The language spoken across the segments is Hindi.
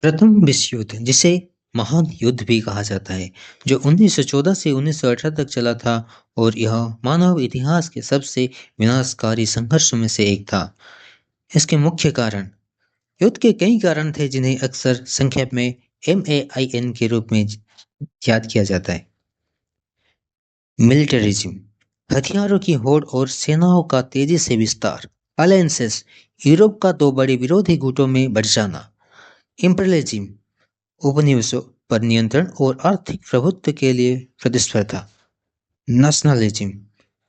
प्रथम विश्व युद्ध, जिसे महान युद्ध भी कहा जाता है, जो 1914 से 1918 तक चला था और यह मानव इतिहास के सबसे विनाशकारी संघर्षों में से एक था। इसके मुख्य कारण युद्ध के कई कारण थे जिन्हें अक्सर संक्षेप में MAIN के रूप में याद किया जाता है। मिलिटरिज्म, हथियारों की होड़ और सेनाओं का तेजी से विस्तार। अलायंसेस, यूरोप का दो बड़े विरोधी गुटों में बढ़ जाना। इंपीरियलिज्म, उपनिवेशों पर नियंत्रण और आर्थिक प्रभुत्व के लिए प्रतिस्पर्धा। नेशनलिज्म,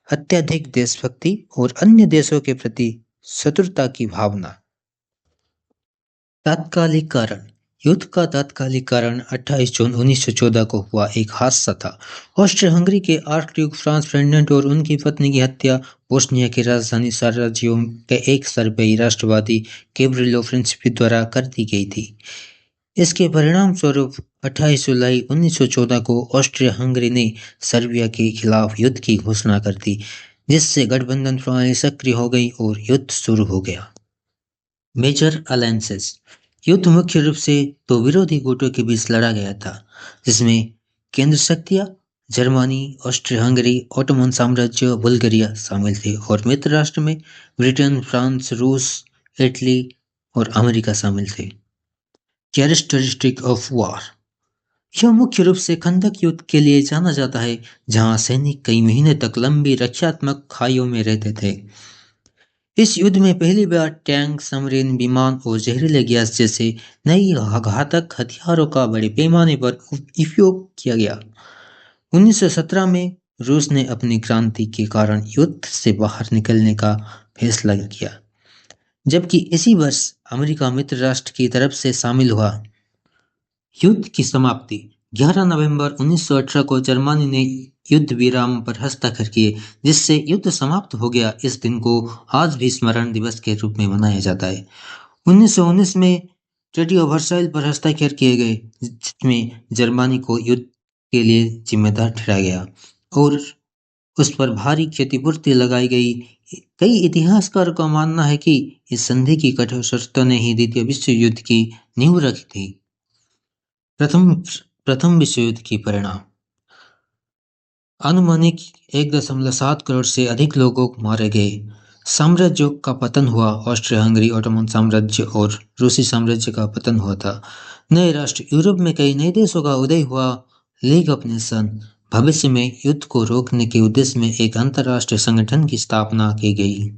अत्यधिक देशभक्ति और अन्य देशों के प्रति शत्रुता की भावना। तात्कालिक कारण, युद्ध का तात्कालिक कारण 28 जून 1914 को हुआ एक हादसा था। ऑस्ट्रिया हंगरी के आर्कड्यूक फ्रांज फर्डिनेंड और उनकी पत्नी की हत्या बोस्निया की राजधानी सराजेवो के एक सर्बियाई राष्ट्रवादी गैब्रिएलो प्रिंसिपी द्वारा कर दी गई थी। इसके परिणाम स्वरूप 28 जुलाई 1914 को ऑस्ट्रिया हंगरी ने सर्बिया के खिलाफ युद्ध की घोषणा कर दी, जिससे गठबंधन प्रणाली सक्रिय हो गई और युद्ध शुरू हो गया। मेजर अलायंसेस, युद्ध मुख्य रूप से दो विरोधी गुटों के बीच लड़ा गया था, जिसमें केंद्र शक्तियां जर्मनी, ऑस्ट्रिया हंगरी, ओटोमन साम्राज्य, बुल्गारिया शामिल थे और मित्र राष्ट्र में ब्रिटेन, फ्रांस, रूस, इटली और अमेरिका शामिल थे। कैरेक्टरिस्टिक ऑफ वॉर, यह मुख्य रूप से खंदक युद्ध के लिए जाना जाता है, जहां सैनिक कई महीने तक लंबी रक्षात्मक खाइयों में रहते थे। इस युद्ध में पहली बार टैंक, सबमरीन, विमान और जहरीले गैस जैसे नई घातक हथियारों का बड़े पैमाने पर उपयोग किया गया। 1917 में रूस ने अपनी क्रांति के कारण युद्ध से बाहर निकलने का फैसला किया, जबकि इसी वर्ष अमेरिका मित्र राष्ट्र की तरफ से शामिल हुआ। युद्ध की समाप्ति, 11 नवंबर 1918 को जर्मनी ने युद्ध विराम पर हस्ताक्षर किए, जिससे युद्ध समाप्त हो गया। इस दिन को आज भी स्मरण दिवस के रूप में मनाया जाता है। 1919 में ट्रीटी ऑफ वर्साइल पर हस्ताक्षर किए गए, जिसमें जर्मनी को युद्ध के लिए जिम्मेदार ठहराया गया और उस पर भारी क्षतिपूर्ति लगाई गई। कई इतिहासकारों का मानना है कि इस संधि की कठोर शर्तों ने ही द्वितीय विश्व युद्ध की नींव रखी थी। प्रथम प्रथम विश्व युद्ध की परिणाम, अनुमानिक 1.7 करोड़ से अधिक लोगों मारे गए। साम्राज्यों का पतन हुआ, ऑस्ट्रिया हंगरी, ओटोमन साम्राज्य और रूसी साम्राज्य का पतन हुआ था। नए राष्ट्र, यूरोप में कई नए देशों का उदय हुआ। लीग ऑफ नेशन, भविष्य में युद्ध को रोकने के उद्देश्य में एक अंतर्राष्ट्रीय संगठन की स्थापना की गई।